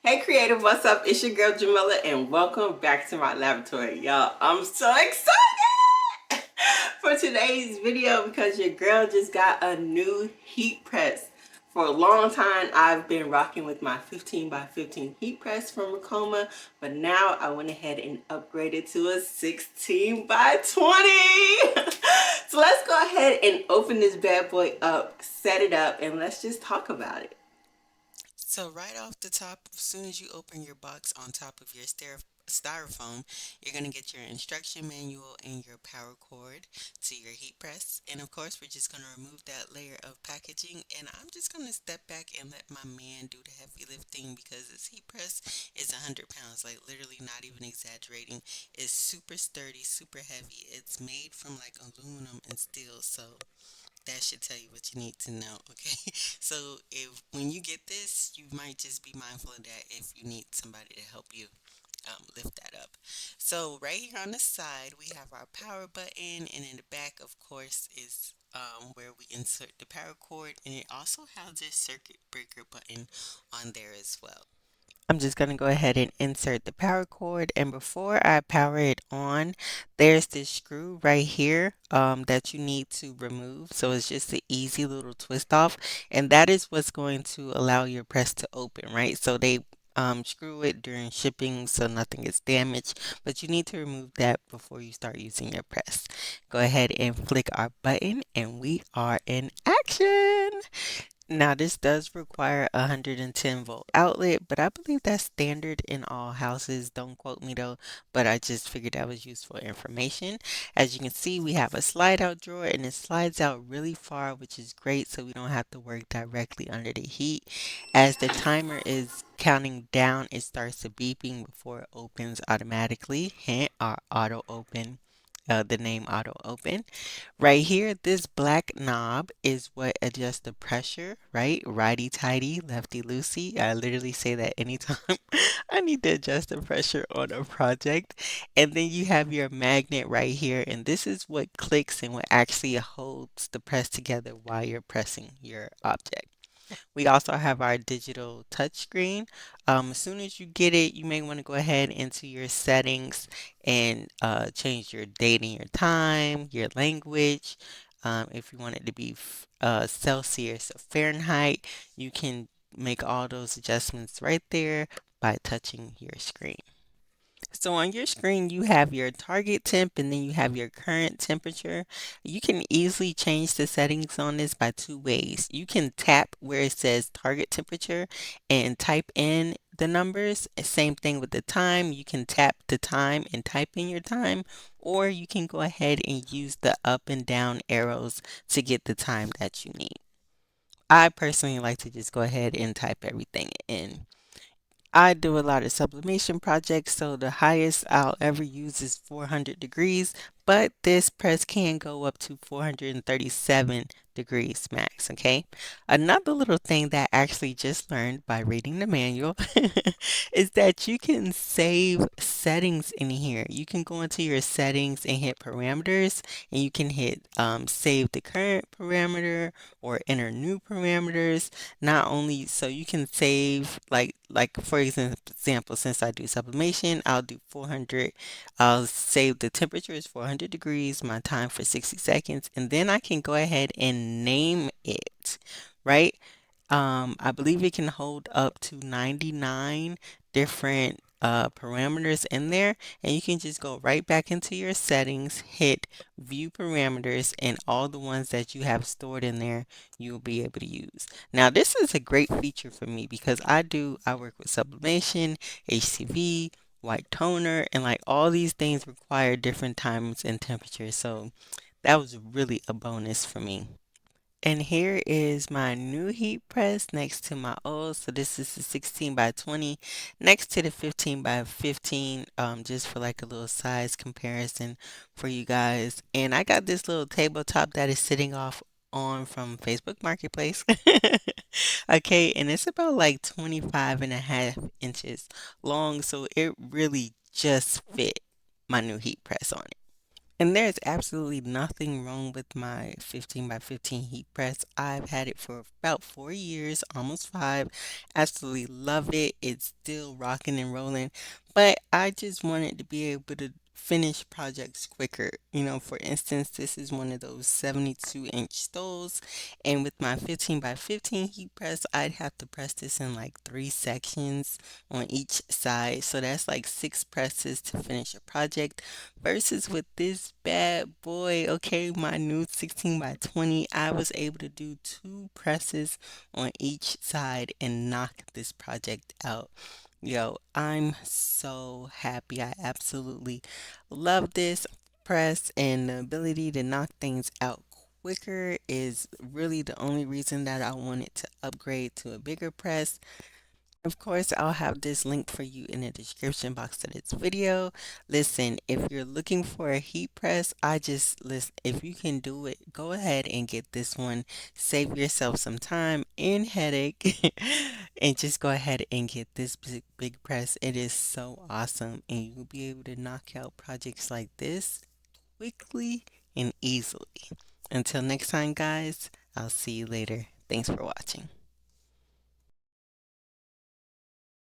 Hey creative, what's up? It's your girl Jamila and welcome back to my laboratory. Y'all, I'm so excited for today's video because your girl just got a new heat press. For a long time, I've been rocking with my 15 by 15 heat press from Ricoma, but now I went ahead and upgraded to a 16 by 20. So let's go ahead and open this bad boy up, set it up, and let's just talk about it. So right off the top, as soon as you open your box on top of your styrofoam, you're going to get your instruction manual and your power cord to your heat press. And of course, we're just going to remove that layer of packaging. And I'm just going to step back and let my man do the heavy lifting because this heat press is 100 pounds, like literally not even exaggerating. It's super sturdy, super heavy. It's made from like aluminum and steel. So that should tell you what you need to know, okay? So if when you get this, you might just be mindful of that if you need somebody to help you lift that up. So right here on the side, we have our power button, and in the back, of course, is where we insert the power cord, and it also has this circuit breaker button on there as well. I'm just going to go ahead and insert the power cord, and before I power it on, there's this screw right here that you need to remove. So it's just an easy little twist off, and that is what's going to allow your press to open, right? So they screw it during shipping so nothing is damaged, but you need to remove that before you start using your press. Go ahead and flick our button, and we are in action. Now, this does require a 110-volt outlet, but I believe that's standard in all houses. Don't quote me though, but I just figured that was useful information. As you can see, we have a slide out drawer and it slides out really far, which is great so we don't have to work directly under the heat. As the timer is counting down, it starts to beeping before it opens automatically. Hint, our auto open. The name auto open. Right here, this black knob is what adjusts the pressure, right? Righty tighty, lefty loosey. I literally say that anytime I need to adjust the pressure on a project. And then you have your magnet right here, and this is what clicks and what actually holds the press together while you're pressing your object. We also have our digital touchscreen. As soon as you get it, you may want to go ahead into your settings and change your date and your time, your language. If you want it to be Celsius or Fahrenheit, you can make all those adjustments right there by touching your screen. So on your screen, you have your target temp and then you have your current temperature. You can easily change the settings on this by two ways. You can tap where it says target temperature and type in the numbers. Same thing with the time. You can tap the time and type in your time, or you can go ahead and use the up and down arrows to get the time that you need. I personally like to just go ahead and type everything in. I do a lot of sublimation projects, so the highest I'll ever use is 400 degrees, but this press can go up to 437 degrees max, okay? Another little thing that I actually just learned by reading the manual is that you can save settings in here. You can go into your settings and hit parameters, and you can hit save the current parameter or enter new parameters. Not only so you can save like for example, since I do sublimation, I'll do 400. I'll save the temperature is 400 degrees, my time for 60 seconds, and then I can go ahead and name it, right? I believe it can hold up to 99 different parameters in there, and you can just go right back into your settings, hit view parameters, and all the ones that you have stored in there, you'll be able to use. Now, this is a great feature for me because I work with sublimation, HCV, white toner, and like all these things require different times and temperatures. So that was really a bonus for me. And here is my new heat press next to my old. So this is the 16 by 20 next to the 15 by 15, just for like a little size comparison for you guys. And I got this little tabletop that is sitting off on from Facebook Marketplace. Okay, and it's about like 25.5 inches long. So it really just fit my new heat press on it. And there's absolutely nothing wrong with my 15 by 15 heat press. I've had it for about 4 years, almost five. Absolutely love it. It's still rocking and rolling. But I just wanted to be able to finish projects quicker. For instance, this is one of those 72-inch stoves. And with my 15 by 15 heat press, I'd have to press this in like three sections on each side. So that's like six presses to finish a project versus with this bad boy, okay, my new 16 by 20, I was able to do two presses on each side and knock this project out. Yo, I'm so happy. I absolutely love this press, and the ability to knock things out quicker is really the only reason that I wanted to upgrade to a bigger press. Of course, I'll have this link for you in the description box of this video. Listen, if you're looking for a heat press, I just listen, if you can do it, go ahead and get this one. Save yourself some time and headache and just go ahead and get this big press. It is so awesome, and you'll be able to knock out projects like this quickly and easily. Until next time, guys, I'll see you later. Thanks for watching.